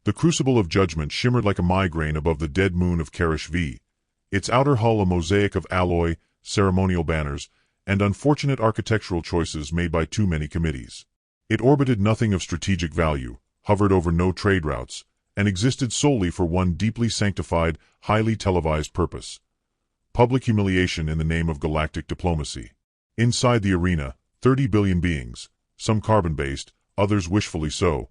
The crucible of judgment shimmered like a migraine above the dead moon of Karish V, its outer hull a mosaic of alloy, ceremonial banners, and unfortunate architectural choices made by too many committees. It orbited nothing of strategic value, hovered over no trade routes, and existed solely for one deeply sanctified, highly televised purpose: public humiliation in the name of galactic diplomacy. Inside the arena, 30 billion beings, some carbon-based, others wishfully so,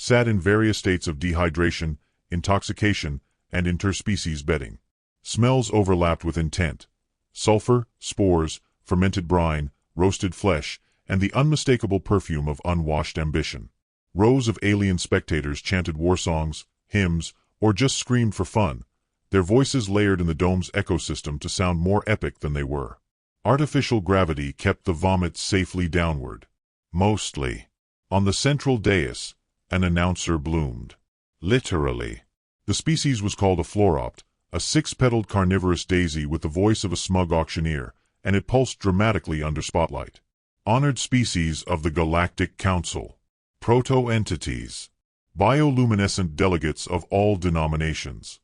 sat in various states of dehydration, intoxication, and interspecies betting. Smells overlapped with intent: sulfur, spores, fermented brine, roasted flesh, and the unmistakable perfume of unwashed ambition. Rows of alien spectators chanted war songs, hymns, or just screamed for fun, their voices layered in the dome's ecosystem to sound more epic than they were. Artificial gravity kept the vomit safely downward. Mostly. On the central dais, an announcer bloomed. Literally. The species was called a fluoropt, a six-petaled carnivorous daisy with the voice of a smug auctioneer, and it pulsed dramatically under spotlight. Honored species of the Galactic Council. Proto-entities. Bioluminescent delegates of all denominations.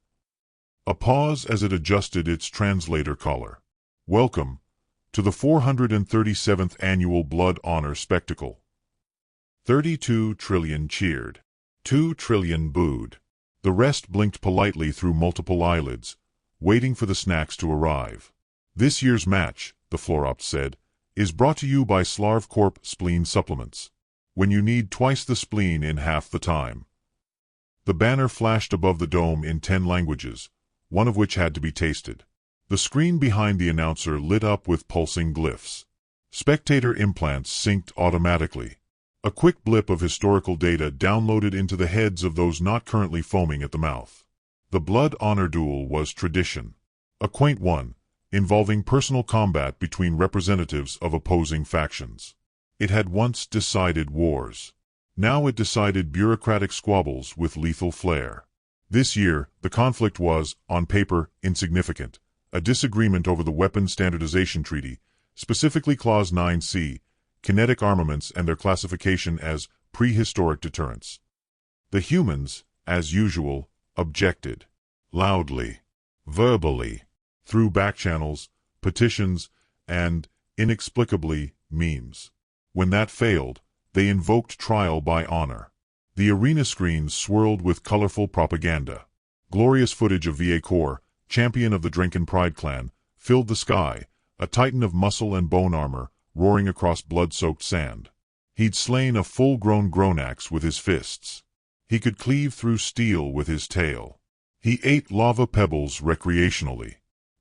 A pause as it adjusted its translator collar. Welcome to the 437th Annual Blood Honor Spectacle. 32 trillion cheered. 2 trillion booed. The rest blinked politely through multiple eyelids, waiting for the snacks to arrive. This year's match, the fluoropt said, is brought to you by Slarv Corp Spleen Supplements. When you need twice the spleen in half the time. The banner flashed above the dome in 10 languages, one of which had to be tasted. The screen behind the announcer lit up with pulsing glyphs. Spectator implants synced automatically. A quick blip of historical data downloaded into the heads of those not currently foaming at the mouth. The blood honor duel was tradition. A quaint one, involving personal combat between representatives of opposing factions. It had once decided wars. Now it decided bureaucratic squabbles with lethal flair. This year, the conflict was, on paper, insignificant. A disagreement over the Weapons Standardization Treaty, specifically Clause 9C, kinetic armaments and their classification as prehistoric deterrents. The humans, as usual, objected. Loudly. Verbally. Through backchannels, petitions, and, inexplicably, memes. When that failed, they invoked trial by honor. The arena screens swirled with colorful propaganda. Glorious footage of VA Corps, champion of the Drenkin Pride clan, filled the sky, a titan of muscle and bone armor, roaring across blood-soaked sand. He'd slain a full-grown Gronax with his fists. He could cleave through steel with his tail. He ate lava pebbles recreationally.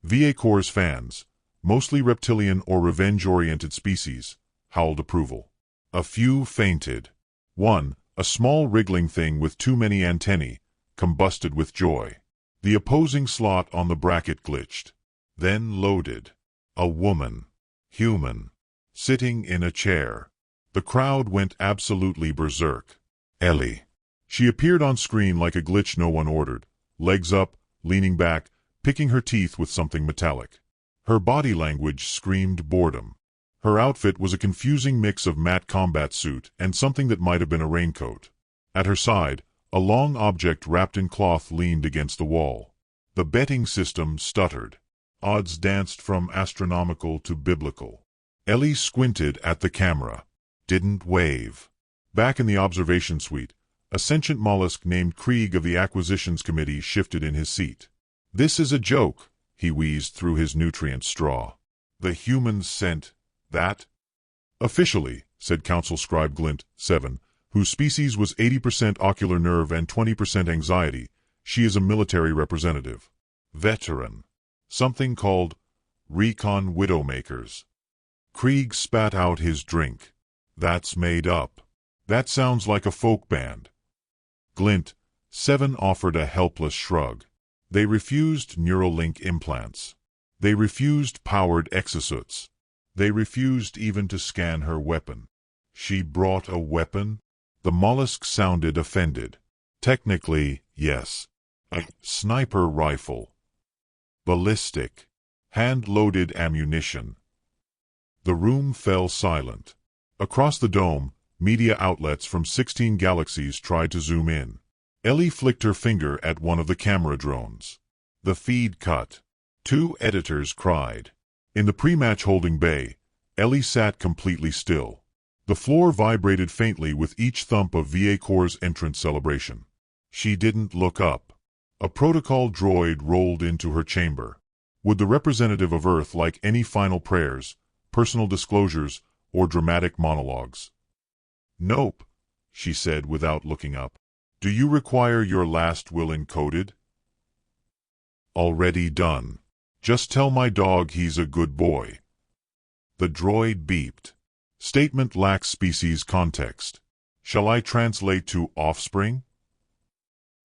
VA Corps' fans, mostly reptilian or revenge-oriented species, howled approval. A few fainted. One, a small wriggling thing with too many antennae, combusted with joy. The opposing slot on the bracket glitched. Then loaded. A woman. Human. Sitting in a chair. The crowd went absolutely berserk. Ellie. She appeared on screen like a glitch no one ordered, legs up, leaning back, picking her teeth with something metallic. Her body language screamed boredom. Her outfit was a confusing mix of matte combat suit and something that might have been a raincoat. At her side, a long object wrapped in cloth leaned against the wall. The betting system stuttered. Odds danced from astronomical to biblical. Ellie squinted at the camera. Didn't wave. Back in the observation suite, a sentient mollusk named Krieg of the Acquisitions Committee shifted in his seat. "This is a joke," he wheezed through his nutrient straw. "The humans sent that?" "Officially," said Council Scribe Glint, 7, whose species was 80% ocular nerve and 20% anxiety, she is a military representative. Veteran. Something called Recon Widowmakers. Krieg spat out his drink. "That's made up. That sounds like a folk band." Glint, 7 offered a helpless shrug. They refused Neuralink implants. They refused powered exosuits. They refused even to scan her weapon. She brought a weapon? The mollusk sounded offended. Technically, yes. A sniper rifle. Ballistic. Hand-loaded ammunition. The room fell silent. Across the dome, media outlets from 16 galaxies tried to zoom in. Ellie flicked her finger at one of the camera drones. The feed cut. 2 editors cried. In the pre-match holding bay, Ellie sat completely still. The floor vibrated faintly with each thump of VA Corps' entrance celebration. She didn't look up. A protocol droid rolled into her chamber. Would the representative of Earth like any final prayers, personal disclosures, or dramatic monologues? "Nope," she said without looking up. "Do you require your last will encoded?" "Already done. Just tell my dog he's a good boy." The droid beeped. "Statement lacks species context. Shall I translate to offspring?"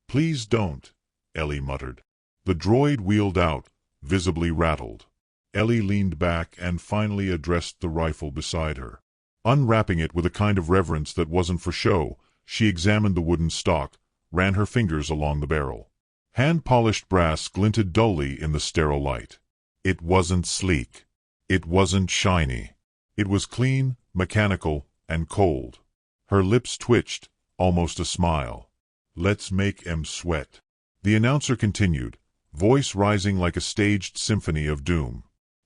"Please don't," Ellie muttered. The droid wheeled out, visibly rattled. Ellie leaned back and finally addressed the rifle beside her. Unwrapping it with a kind of reverence that wasn't for show, she examined the wooden stock, ran her fingers along the barrel. Hand-polished brass glinted dully in the sterile light. It wasn't sleek. It wasn't shiny. It was clean, mechanical, and cold. Her lips twitched, almost a smile. "Let's make 'em sweat," the announcer continued, voice rising like a staged symphony of doom.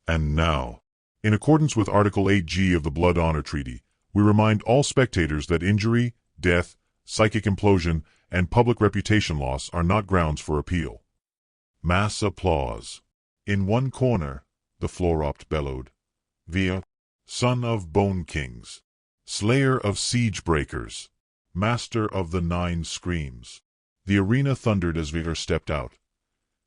"And now, in accordance with Article 8G of the Blood Honor Treaty, we remind all spectators that injury, death, psychic implosion, and public reputation loss are not grounds for appeal." Mass applause. In one corner, the floor-opt bellowed, "Via, son of Bone Kings, slayer of siege breakers, master of the 9 screams." The arena thundered as Via stepped out.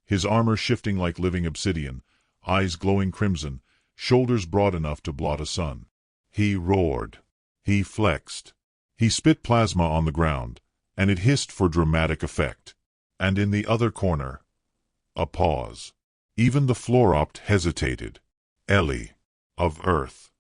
His armor shifting like living obsidian, eyes glowing crimson, shoulders broad enough to blot a sun. He roared. He flexed. He spit plasma on the ground, and it hissed for dramatic effect. And in the other corner, a pause. Even the floor-opt hesitated. Ellie, of Earth.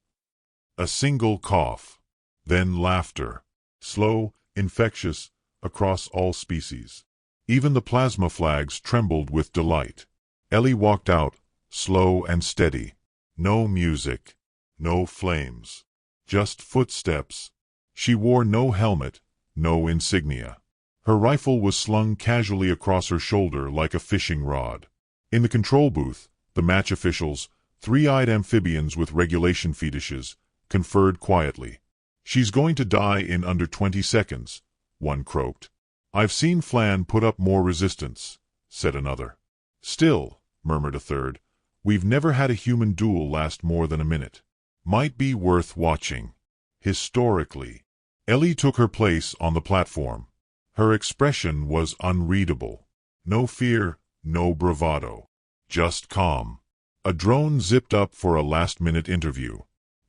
A single cough. Then laughter. Slow, infectious, across all species. Even the plasma flags trembled with delight. Ellie walked out, slow and steady. No music. No flames. Just footsteps. She wore no helmet, no insignia. Her rifle was slung casually across her shoulder like a fishing rod. In the control booth, the match officials, 3-eyed amphibians with regulation fetishes, conferred quietly. "She's going to die in under 20 seconds, one croaked. "I've seen Flan put up more resistance," said another. "Still," murmured a third, "we've never had a human duel last more than a minute. Might be worth watching." Historically. Ellie took her place on the platform. Her expression was unreadable. No fear, no bravado. Just calm. A drone zipped up for a last-minute interview.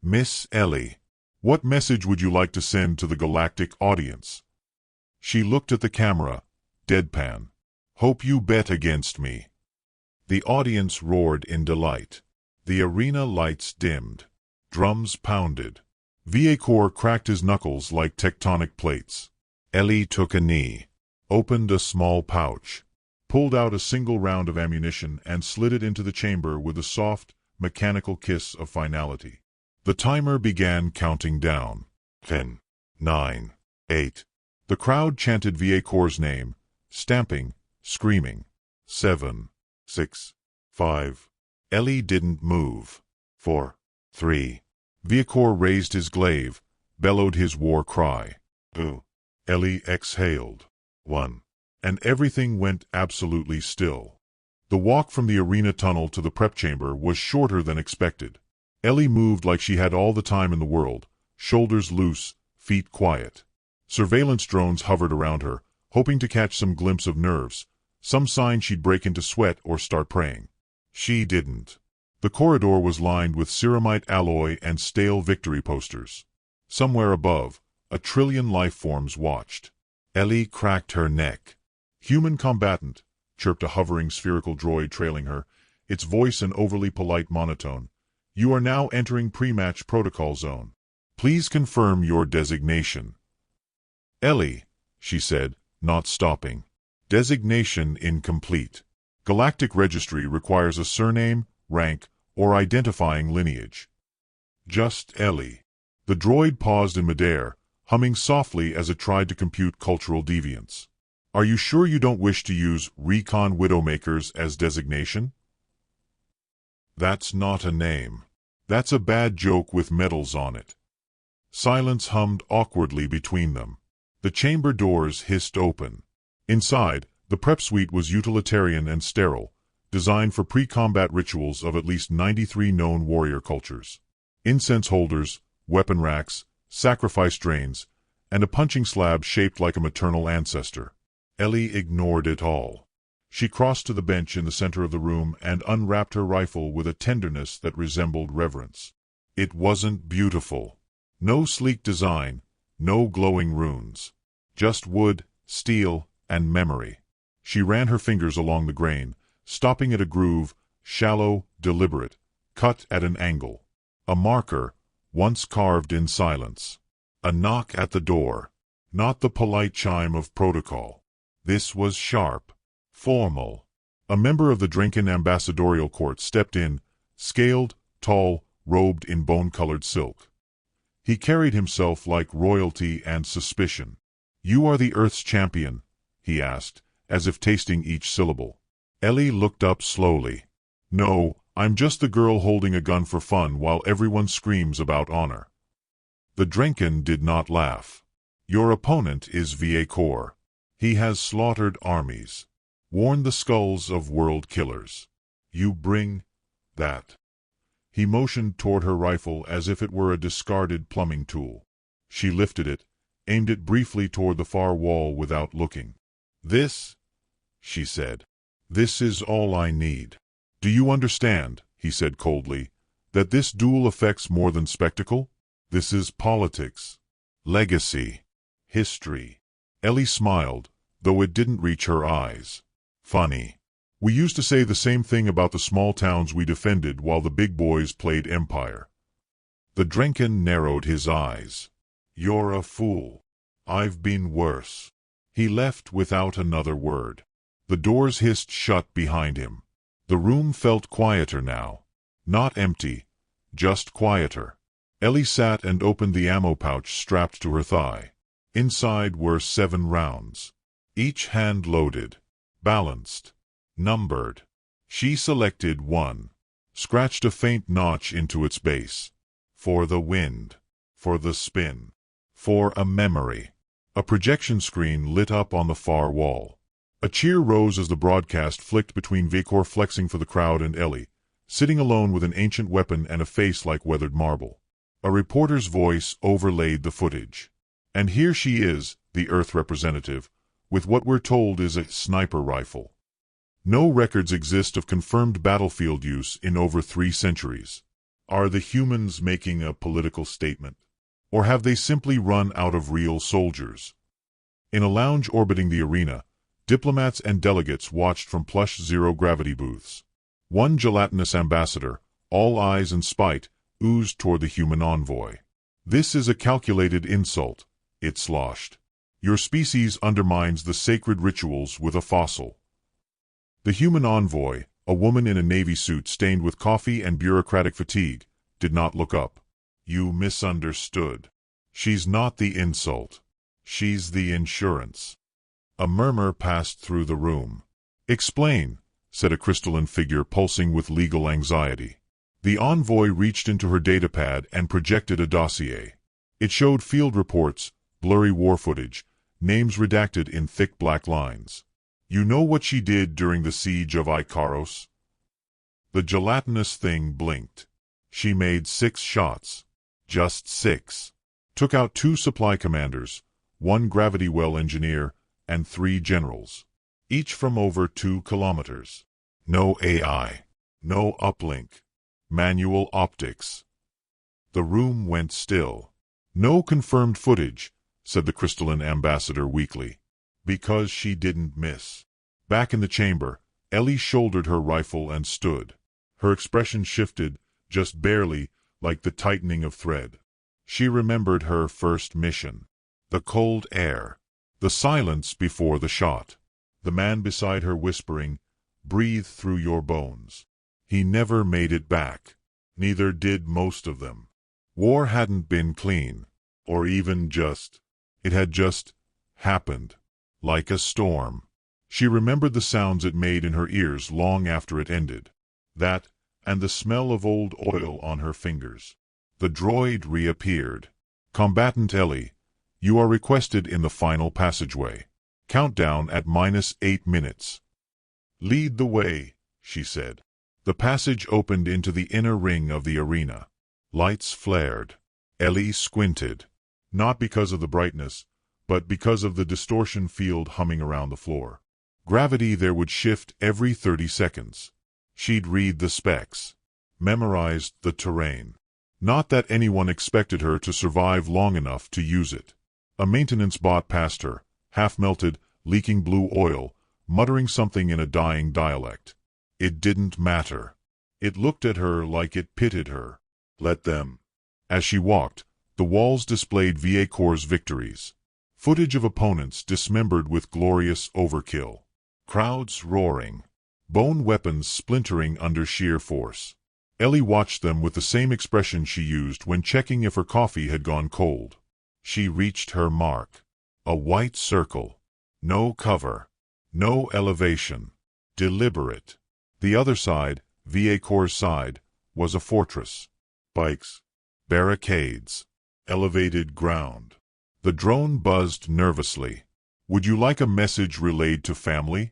"Miss Ellie, what message would you like to send to the Galactic audience?" She looked at the camera, deadpan. "Hope you bet against me." The audience roared in delight. The arena lights dimmed. Drums pounded. VA Corps cracked his knuckles like tectonic plates. Ellie took a knee, opened a small pouch, pulled out a single round of ammunition and slid it into the chamber with a soft, mechanical kiss of finality. The timer began counting down. 10, 9, 8. The crowd chanted VA Corps' name, stamping, screaming. 7, 6, 5. Ellie didn't move. 4, 3. VA Corps raised his glaive, bellowed his war cry. 2. Ellie exhaled. 1. And everything went absolutely still. The walk from the arena tunnel to the prep chamber was shorter than expected. Ellie moved like she had all the time in the world, shoulders loose, feet quiet. Surveillance drones hovered around her, hoping to catch some glimpse of nerves, some sign she'd break into sweat or start praying. She didn't. The corridor was lined with ceramite alloy and stale victory posters. Somewhere above, 1,000,000,000,000 life forms watched. Ellie cracked her neck. "Human combatant," chirped a hovering spherical droid trailing her, its voice an overly polite monotone. "You are now entering pre-match protocol zone. Please confirm your designation." "Ellie," she said, not stopping. "Designation incomplete. Galactic Registry requires a surname, rank, or identifying lineage." "Just Ellie." The droid paused in midair, humming softly as it tried to compute cultural deviance. Are you sure you don't wish to use Recon Widowmakers as designation? That's not a name. That's a bad joke with medals on it. Silence hummed awkwardly between them. The chamber doors hissed open. Inside, the prep suite was utilitarian and sterile, designed for pre-combat rituals of at least 93 known warrior cultures. Incense holders, weapon racks, sacrifice drains, and a punching slab shaped like a maternal ancestor. Ellie ignored it all. She crossed to the bench in the center of the room and unwrapped her rifle with a tenderness that resembled reverence. It wasn't beautiful. No sleek design, no glowing runes. Just wood, steel, and memory. She ran her fingers along the grain, stopping at a groove, shallow, deliberate, cut at an angle. A marker, once carved in silence. A knock at the door. Not the polite chime of protocol. This was sharp, formal. A member of the Drenkin ambassadorial court stepped in, scaled, tall, robed in bone-colored silk. He carried himself like royalty and suspicion. "You are the Earth's champion?" he asked, as if tasting each syllable. Ellie looked up slowly. "No, I'm just the girl holding a gun for fun while everyone screams about honor." The Drenkin did not laugh. "Your opponent is VA Core. He has slaughtered armies, worn the skulls of world killers. You bring that." He motioned toward her rifle as if it were a discarded plumbing tool. She lifted it, aimed it briefly toward the far wall without looking. "This," she said, "this is all I need. Do you understand," he said coldly, "that this duel affects more than spectacle? This is politics, legacy, history." Ellie smiled, though it didn't reach her eyes. "Funny. We used to say the same thing about the small towns we defended while the big boys played Empire." The Drenkin narrowed his eyes. "You're a fool. I've been worse." He left without another word. The doors hissed shut behind him. The room felt quieter now. Not empty, just quieter. Ellie sat and opened the ammo pouch strapped to her thigh. Inside were 7 rounds. Each hand loaded, balanced, numbered. She selected one, scratched a faint notch into its base. For the wind, for the spin, for a memory. A projection screen lit up on the far wall. A cheer rose as the broadcast flicked between Vacor flexing for the crowd and Ellie, sitting alone with an ancient weapon and a face like weathered marble. A reporter's voice overlaid the footage. "And here she is, the Earth representative, with what we're told is a sniper rifle. No records exist of confirmed battlefield use in over 3 centuries. Are the humans making a political statement? Or have they simply run out of real soldiers?" In a lounge orbiting the arena, diplomats and delegates watched from plush zero-gravity booths. One gelatinous ambassador, all eyes and spite, oozed toward the human envoy. "This is a calculated insult," it sloshed. "Your species undermines the sacred rituals with a fossil." The human envoy, a woman in a navy suit stained with coffee and bureaucratic fatigue, did not look up. "You misunderstood. She's not the insult. She's the insurance." A murmur passed through the room. "Explain," said a crystalline figure pulsing with legal anxiety. The envoy reached into her datapad and projected a dossier. It showed field reports, blurry war footage, names redacted in thick black lines. "You know what she did during the siege of Icaros?" The gelatinous thing blinked. "She made 6 shots. Just 6. Took out 2 supply commanders, 1 gravity well engineer, and 3 generals. Each from over 2 kilometers. No AI. No uplink. Manual optics." The room went still. "No confirmed footage," said the crystalline ambassador weakly. "Because she didn't miss." Back in the chamber, Ellie shouldered her rifle and stood. Her expression shifted, just barely, like the tightening of thread. She remembered her first mission. The cold air. The silence before the shot. The man beside her whispering, "Breathe through your bones." He never made it back. Neither did most of them. War hadn't been clean. Or even just. It had just happened. like a storm. She remembered the sounds it made in her ears long after it ended. That, and the smell of old oil on her fingers. The droid reappeared. Combatant Ellie, you are requested in the final passageway. Countdown at -8 minutes. Lead the way, she said. The passage opened into the inner ring of the arena. Lights flared. Ellie squinted. Not because of the brightness, but because of the distortion field humming around the floor. Gravity there would shift every 30 seconds. She'd read the specs. Memorized the terrain. Not that anyone expected her to survive long enough to use it. A maintenance bot passed her, half-melted, leaking blue oil, muttering something in a dying dialect. It didn't matter. It looked at her like it pitied her. Let them. As she walked, the walls displayed VA Corps' victories. Footage of opponents dismembered with glorious overkill. Crowds roaring. Bone weapons splintering under sheer force. Ellie watched them with the same expression she used when checking if her coffee had gone cold. She reached her mark. A white circle. No cover. No elevation. Deliberate. The other side, VA Corps' side, was a fortress. Bikes. Barricades. Elevated ground. The drone buzzed nervously. Would you like a message relayed to family?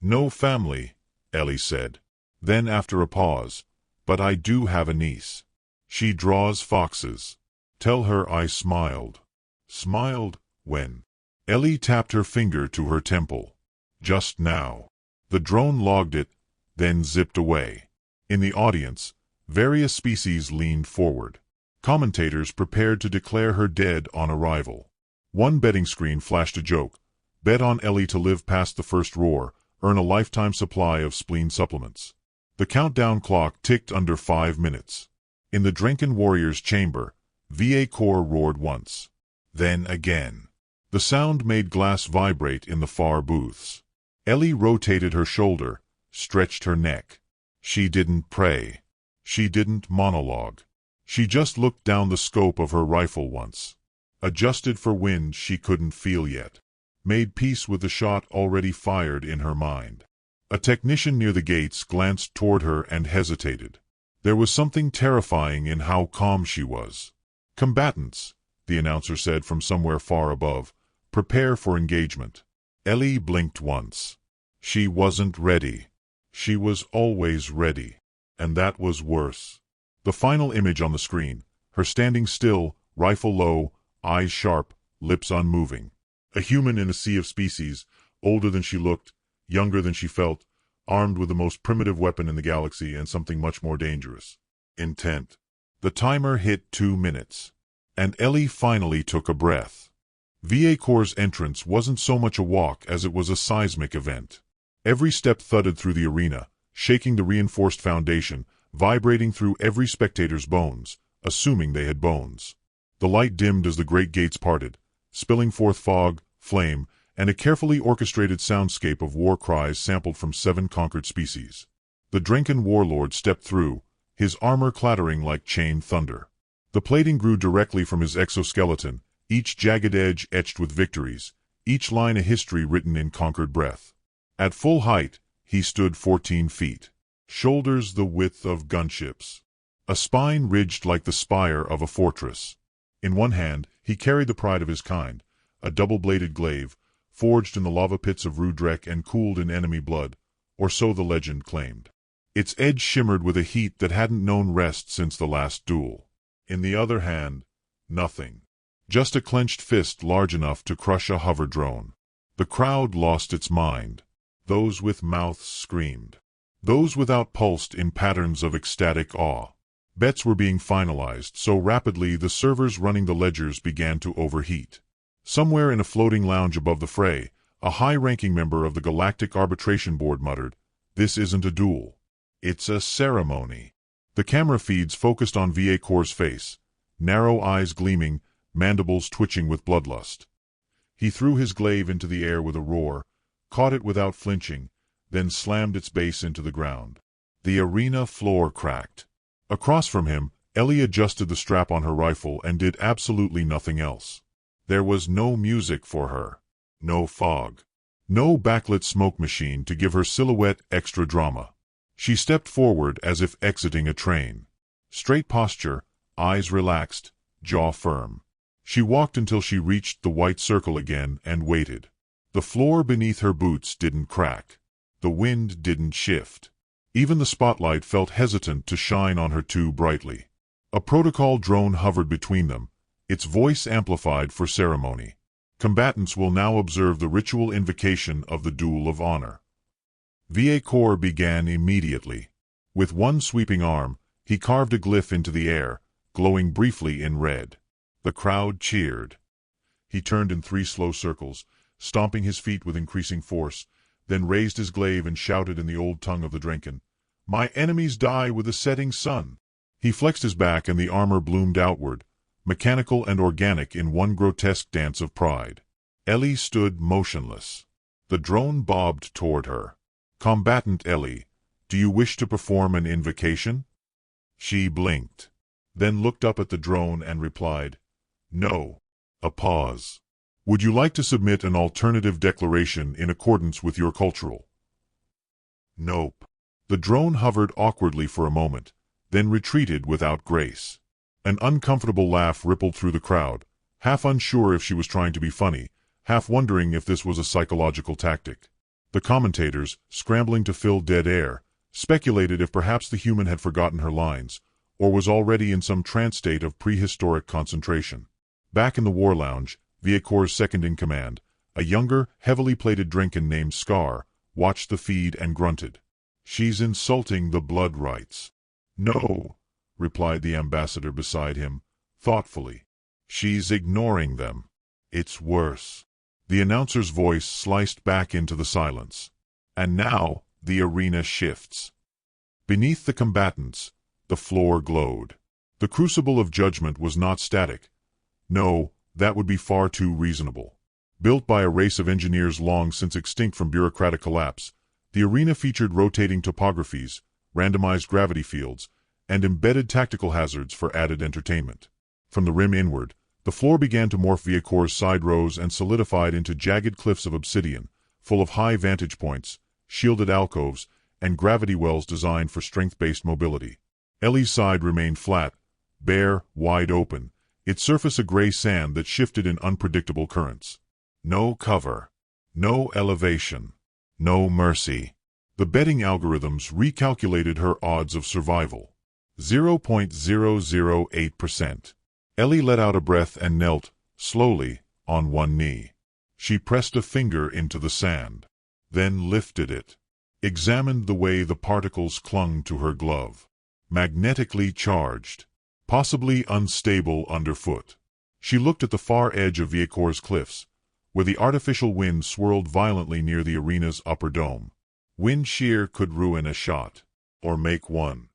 No family, Ellie said. Then after a pause, but I do have a niece. She draws foxes. Tell her I smiled. Smiled, when? Ellie tapped her finger to her temple. Just now. The drone logged it, then zipped away. In the audience, various species leaned forward. Commentators prepared to declare her dead on arrival. One betting screen flashed a joke. Bet on Ellie to live past the first roar, earn a lifetime supply of spleen supplements. The countdown clock ticked under 5 minutes. In the Drenkin Warriors' chamber, VA Corps roared once. Then again. The sound made glass vibrate in the far booths. Ellie rotated her shoulder, stretched her neck. She didn't pray. She didn't monologue. She just looked down the scope of her rifle once. Adjusted for wind she couldn't feel yet. Made peace with the shot already fired in her mind. A technician near the gates glanced toward her and hesitated. There was something terrifying in how calm she was. Combatants, the announcer said from somewhere far above, prepare for engagement. Ellie blinked once. She wasn't ready. She was always ready. And that was worse. The final image on the screen, her standing still, rifle low, eyes sharp, lips unmoving. A human in a sea of species, older than she looked, younger than she felt, armed with the most primitive weapon in the galaxy and something much more dangerous. Intent. The timer hit 2 minutes. And Ellie finally took a breath. VA Corps' entrance wasn't so much a walk as it was a seismic event. Every step thudded through the arena, shaking the reinforced foundation, vibrating through every spectator's bones, assuming they had bones. The light dimmed as the great gates parted, spilling forth fog, flame, and a carefully orchestrated soundscape of war cries sampled from 7 conquered species. The Drenkin warlord stepped through, his armor clattering like chained thunder. The plating grew directly from his exoskeleton, each jagged edge etched with victories, each line a history written in conquered breath. At full height, he stood 14 feet. Shoulders the width of gunships. A spine ridged like the spire of a fortress. In one hand, he carried the pride of his kind, a double-bladed glaive, forged in the lava pits of Rudrek and cooled in enemy blood, or so the legend claimed. Its edge shimmered with a heat that hadn't known rest since the last duel. In the other hand, nothing. Just a clenched fist large enough to crush a hover drone. The crowd lost its mind. Those with mouths screamed. Those without pulsed in patterns of ecstatic awe. Bets were being finalized so rapidly the servers running the ledgers began to overheat. Somewhere in a floating lounge above the fray, a high-ranking member of the Galactic Arbitration Board muttered, "This isn't a duel. It's a ceremony." The camera feeds focused on VA Corps' face, narrow eyes gleaming, mandibles twitching with bloodlust. He threw his glaive into the air with a roar, caught it without flinching, then slammed its base into the ground. The arena floor cracked. Across from him, Ellie adjusted the strap on her rifle and did absolutely nothing else. There was no music for her. No fog. No backlit smoke machine to give her silhouette extra drama. She stepped forward as if exiting a train. Straight posture, eyes relaxed, jaw firm. She walked until she reached the white circle again and waited. The floor beneath her boots didn't crack. The wind didn't shift. Even the spotlight felt hesitant to shine on her too brightly. A protocol drone hovered between them, its voice amplified for ceremony. Combatants will now observe the ritual invocation of the Duel of Honor. VA Corps began immediately. With one sweeping arm, he carved a glyph into the air, glowing briefly in red. The crowd cheered. He turned in 3 slow circles, stomping his feet with increasing force, then raised his glaive and shouted in the old tongue of the Drinken, "My enemies die with the setting sun." He flexed his back and the armor bloomed outward, mechanical and organic in one grotesque dance of pride. Ellie stood motionless. The drone bobbed toward her. "Combatant Ellie, do you wish to perform an invocation?" She blinked, then looked up at the drone and replied, "No." A pause. "Would you like to submit an alternative declaration in accordance with your cultural?" "Nope." The drone hovered awkwardly for a moment, then retreated without grace. An uncomfortable laugh rippled through the crowd, half unsure if she was trying to be funny, half wondering if this was a psychological tactic. The commentators, scrambling to fill dead air, speculated if perhaps the human had forgotten her lines, or was already in some trance state of prehistoric concentration. Back in the war lounge, Viacor's second-in-command, a younger, heavily plated Drinken named Scar, watched the feed and grunted. "She's insulting the blood rights." "No," replied the ambassador beside him, thoughtfully. "She's ignoring them. It's worse." The announcer's voice sliced back into the silence. And now, the arena shifts. Beneath the combatants, the floor glowed. The crucible of judgment was not static. No, that would be far too reasonable. Built by a race of engineers long since extinct from bureaucratic collapse, the arena featured rotating topographies, randomized gravity fields, and embedded tactical hazards for added entertainment. From the rim inward, the floor began to morph Viacor's side rows and solidified into jagged cliffs of obsidian, full of high vantage points, shielded alcoves, and gravity wells designed for strength-based mobility. Ellie's side remained flat, bare, wide open, its surface a gray sand that shifted in unpredictable currents. No cover. No elevation. No mercy. The betting algorithms recalculated her odds of survival. 0.008%. Ellie let out a breath and knelt, slowly, on one knee. She pressed a finger into the sand, then lifted it, examined the way the particles clung to her glove. Magnetically charged, possibly unstable underfoot. She looked at the far edge of Viacor's cliffs, where the artificial wind swirled violently near the arena's upper dome. Wind shear could ruin a shot, or make one.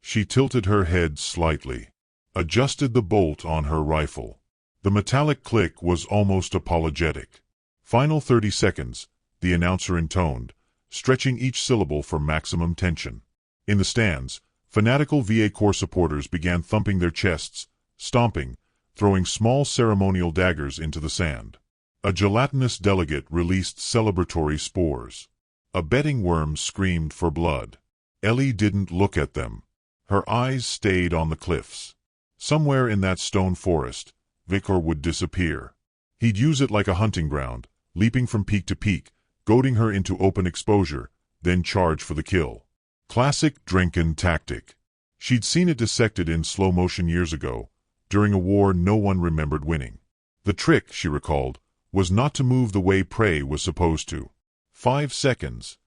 She tilted her head slightly, adjusted the bolt on her rifle. The metallic click was almost apologetic. "Final 30 seconds, the announcer intoned, stretching each syllable for maximum tension. In the stands, fanatical VA Corps supporters began thumping their chests, stomping, throwing small ceremonial daggers into the sand. A gelatinous delegate released celebratory spores. A betting worm screamed for blood. Ellie didn't look at them. Her eyes stayed on the cliffs. Somewhere in that stone forest, Vicor would disappear. He'd use it like a hunting ground, leaping from peak to peak, goading her into open exposure, then charge for the kill. Classic Drinken tactic. She'd seen it dissected in slow motion years ago, during a war no one remembered winning. The trick, she recalled, was not to move the way prey was supposed to. 5 seconds.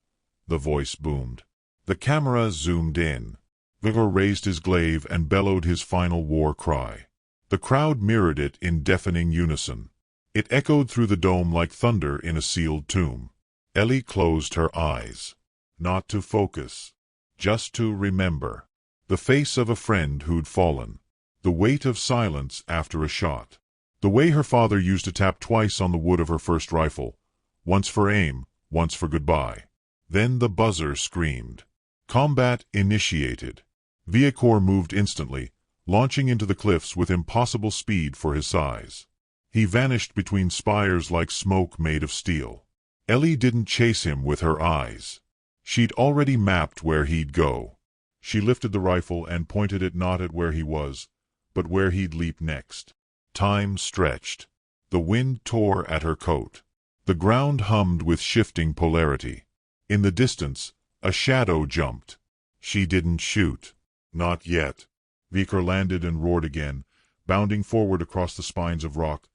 The voice boomed. The camera zoomed in. Vicor raised his glaive and bellowed his final war cry. The crowd mirrored it in deafening unison. It echoed through the dome like thunder in a sealed tomb. Ellie closed her eyes. Not to focus. Just to remember. The face of a friend who'd fallen. The weight of silence after a shot. The way her father used to tap twice on the wood of her first rifle. Once for aim, once for goodbye. Then the buzzer screamed. Combat initiated. Viacor moved instantly, launching into the cliffs with impossible speed for his size. He vanished between spires like smoke made of steel. Ellie didn't chase him with her eyes. She'd already mapped where he'd go. She lifted the rifle and pointed it not at where he was, but where he'd leap next. Time stretched. The wind tore at her coat. The ground hummed with shifting polarity. In the distance, a shadow jumped. She didn't shoot. Not yet. Vickers landed and roared again, bounding forward across the spines of rock,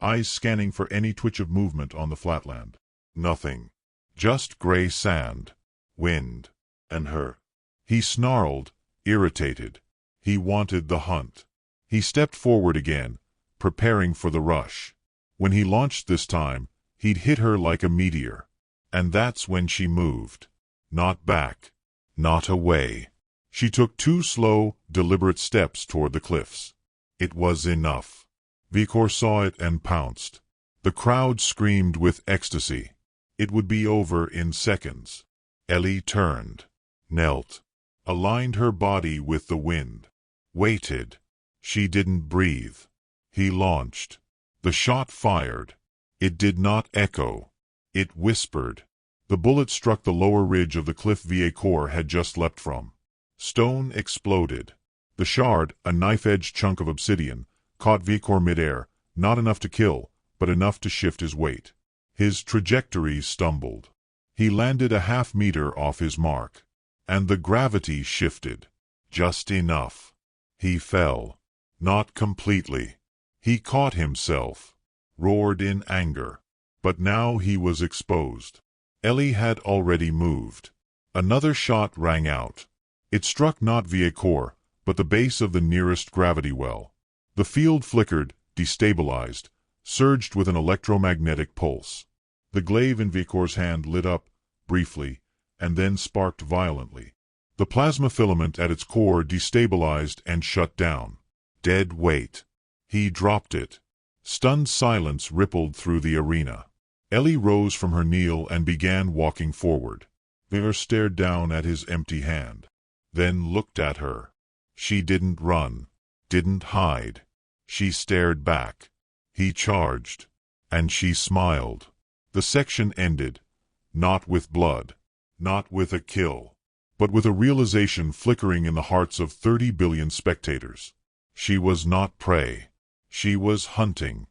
eyes scanning for any twitch of movement on the flatland. Nothing. Just gray sand, wind, and her. He snarled, irritated. He wanted the hunt. He stepped forward again, preparing for the rush. When he launched this time, he'd hit her like a meteor. And that's when she moved. Not back. Not away. She took 2 slow, deliberate steps toward the cliffs. It was enough. Vickers saw it and pounced. The crowd screamed with ecstasy. It would be over in seconds. Ellie turned, knelt, aligned her body with the wind. Waited. She didn't breathe. He launched. The shot fired. It did not echo. It whispered. The bullet struck the lower ridge of the cliff Vickers had just leapt from. Stone exploded. The shard, a knife-edged chunk of obsidian, caught Vickers midair, not enough to kill, but enough to shift his weight. His trajectory stumbled. He landed a half-meter off his mark. And the gravity shifted. Just enough. He fell. Not completely. He caught himself. Roared in anger. But now he was exposed. Ellie had already moved. Another shot rang out. It struck not Vickers, but the base of the nearest gravity well. The field flickered, destabilized, surged with an electromagnetic pulse. The glaive in Vickers' hand lit up, briefly, and then sparked violently. The plasma filament at its core destabilized and shut down. Dead weight. He dropped it. Stunned silence rippled through the arena. Ellie rose from her kneel and began walking forward. Vickers stared down at his empty hand. Then looked at her. She didn't run. Didn't hide. She stared back. He charged. And she smiled. The section ended. Not with blood. Not with a kill. But with a realization flickering in the hearts of 30 billion spectators. She was not prey. She was hunting.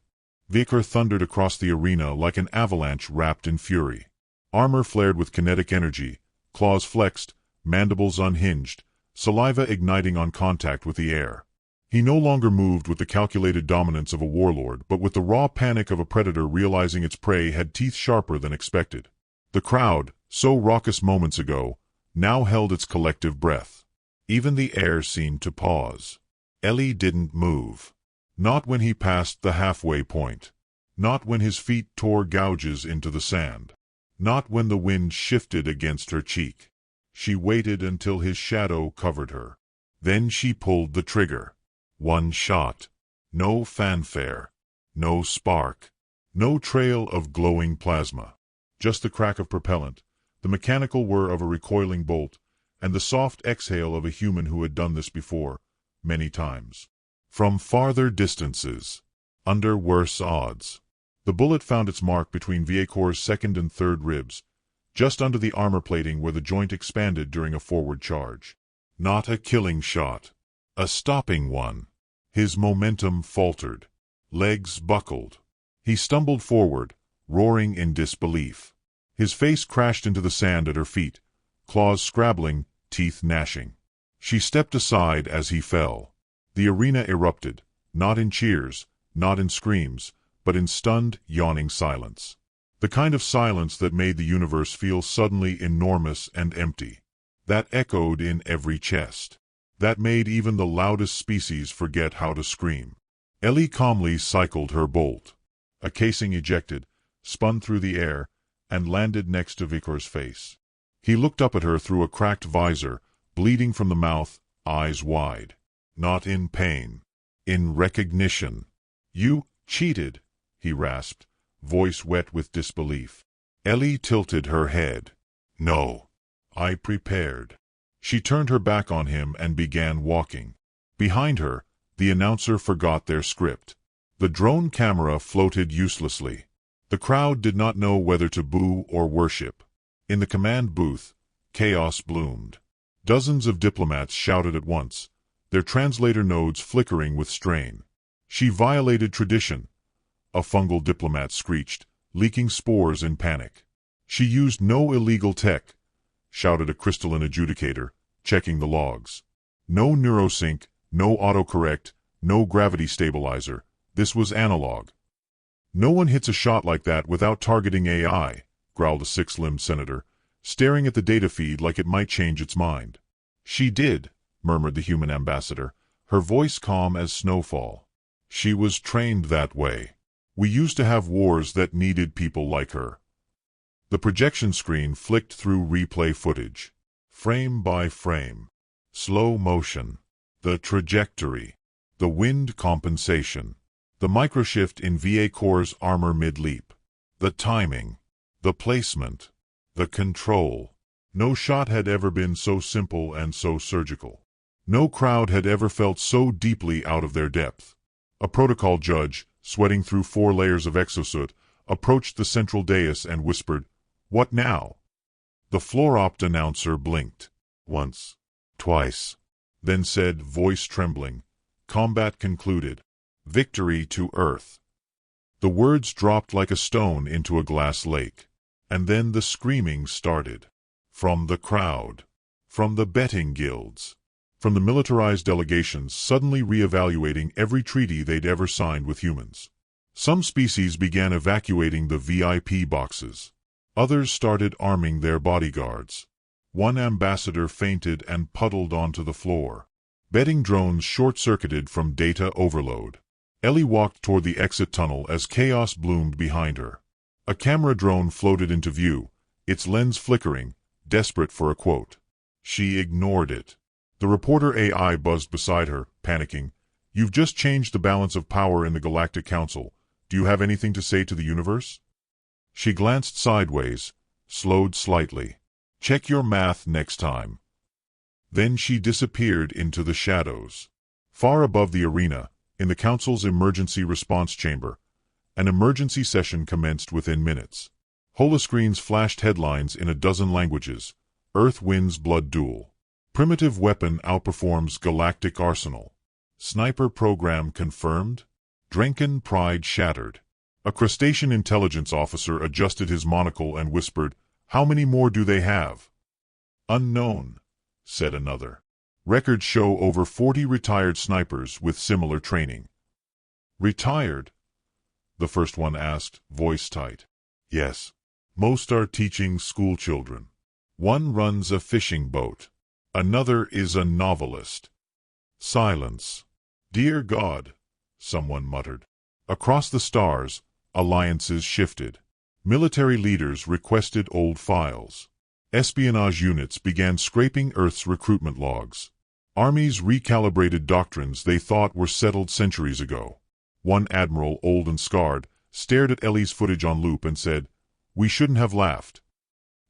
Vickers thundered across the arena like an avalanche wrapped in fury. Armor flared with kinetic energy, claws flexed, mandibles unhinged, saliva igniting on contact with the air. He no longer moved with the calculated dominance of a warlord, but with the raw panic of a predator realizing its prey had teeth sharper than expected. The crowd, so raucous moments ago, now held its collective breath. Even the air seemed to pause. Ellie didn't move. Not when he passed the halfway point. Not when his feet tore gouges into the sand. Not when the wind shifted against her cheek. She waited until his shadow covered her. Then she pulled the trigger. One shot. No fanfare. No spark. No trail of glowing plasma. Just the crack of propellant, the mechanical whir of a recoiling bolt, and the soft exhale of a human who had done this before, many times. From farther distances. Under worse odds. The bullet found its mark between Vickers' second and third ribs, just under the armor plating where the joint expanded during a forward charge. Not a killing shot. A stopping one. His momentum faltered. Legs buckled. He stumbled forward, roaring in disbelief. His face crashed into the sand at her feet, claws scrabbling, teeth gnashing. She stepped aside as he fell. The arena erupted, not in cheers, not in screams, but in stunned, yawning silence. The kind of silence that made the universe feel suddenly enormous and empty. That echoed in every chest. That made even the loudest species forget how to scream. Ellie calmly cycled her bolt. A casing ejected, spun through the air, and landed next to Vickers' face. He looked up at her through a cracked visor, bleeding from the mouth, eyes wide. Not in pain. In recognition. "You cheated," he rasped, voice wet with disbelief. Ellie tilted her head. "No. I prepared." She turned her back on him and began walking. Behind her, the announcer forgot their script. The drone camera floated uselessly. The crowd did not know whether to boo or worship. In the command booth, chaos bloomed. Dozens of diplomats shouted at once, their translator nodes flickering with strain. "She violated tradition," a fungal diplomat screeched, leaking spores in panic. "She used no illegal tech," shouted a crystalline adjudicator, checking the logs. "No neurosync, no autocorrect, no gravity stabilizer. This was analog." "No one hits a shot like that without targeting AI," growled a six-limbed senator, staring at the data feed like it might change its mind. "She did," murmured the human ambassador, her voice calm as snowfall. "She was trained that way. We used to have wars that needed people like her." The projection screen flicked through replay footage. Frame by frame. Slow motion. The trajectory. The wind compensation. The microshift in VA Core's armor mid-leap. The timing. The placement. The control. No shot had ever been so simple and so surgical. No crowd had ever felt so deeply out of their depth. A protocol judge, sweating through 4 layers of exosoot, approached the central dais and whispered, "What now?" The floor-opt announcer blinked. Once. Twice. Then said, voice trembling, "Combat concluded. Victory to Earth." The words dropped like a stone into a glass lake. And then the screaming started. From the crowd. From the betting guilds. From the militarized delegations suddenly re-evaluating every treaty they'd ever signed with humans. Some species began evacuating the VIP boxes. Others started arming their bodyguards. One ambassador fainted and puddled onto the floor. Betting drones short-circuited from data overload. Ellie walked toward the exit tunnel as chaos bloomed behind her. A camera drone floated into view, its lens flickering, desperate for a quote. She ignored it. The reporter AI buzzed beside her, panicking. "You've just changed the balance of power in the Galactic Council. Do you have anything to say to the universe?" She glanced sideways, slowed slightly. "Check your math next time." Then she disappeared into the shadows. Far above the arena, in the Council's emergency response chamber, an emergency session commenced within minutes. Holoscreens flashed headlines in a dozen languages. Earth wins blood duel. Primitive weapon outperforms galactic arsenal. Sniper program confirmed. Drenken pride shattered. A crustacean intelligence officer adjusted his monocle and whispered, "How many more do they have?" "Unknown," said another. "Records show over 40 retired snipers with similar training." "Retired?" the first one asked, voice tight. "Yes. Most are teaching school children. One runs a fishing boat. Another is a novelist." Silence. "Dear God," someone muttered. Across the stars, alliances shifted. Military leaders requested old files. Espionage units began scraping Earth's recruitment logs. Armies recalibrated doctrines they thought were settled centuries ago. One admiral, old and scarred, stared at Ellie's footage on loop and said, "We shouldn't have laughed."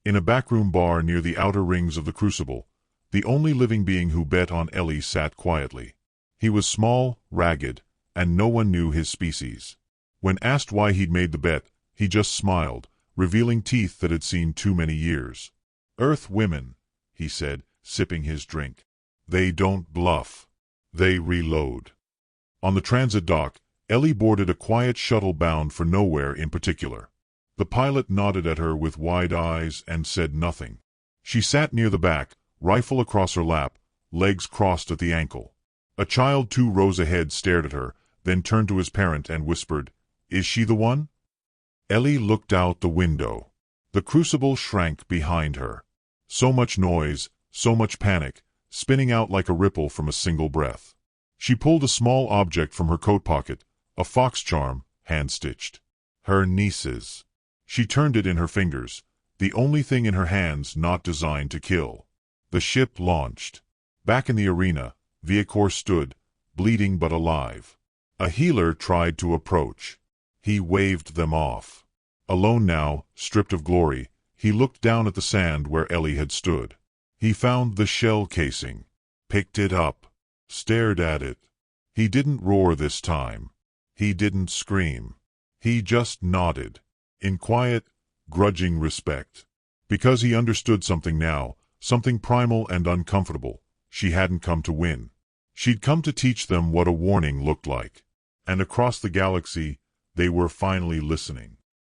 In a backroom bar near the outer rings of the Crucible, the only living being who bet on Ellie sat quietly. He was small, ragged, and no one knew his species. When asked why he'd made the bet, he just smiled, revealing teeth that had seen too many years. "Earth women," he said, sipping his drink. "They don't bluff. They reload." On the transit dock, Ellie boarded a quiet shuttle bound for nowhere in particular. The pilot nodded at her with wide eyes and said nothing. She sat near the back, rifle across her lap, legs crossed at the ankle. A child 2 rows ahead stared at her, then turned to his parent and whispered, "Is she the one?" Ellie looked out the window. The Crucible shrank behind her. So much noise, so much panic, spinning out like a ripple from a single breath. She pulled a small object from her coat pocket, a fox charm, hand-stitched. Her niece's. She turned it in her fingers, the only thing in her hands not designed to kill. The ship launched. Back in the arena, Viacor stood, bleeding but alive. A healer tried to approach. He waved them off. Alone now, stripped of glory, he looked down at the sand where Ellie had stood. He found the shell casing, picked it up, stared at it. He didn't roar this time. He didn't scream. He just nodded, in quiet, grudging respect. Because he understood something now, something primal and uncomfortable. She hadn't come to win. She'd come to teach them what a warning looked like. And across the galaxy, they were finally listening.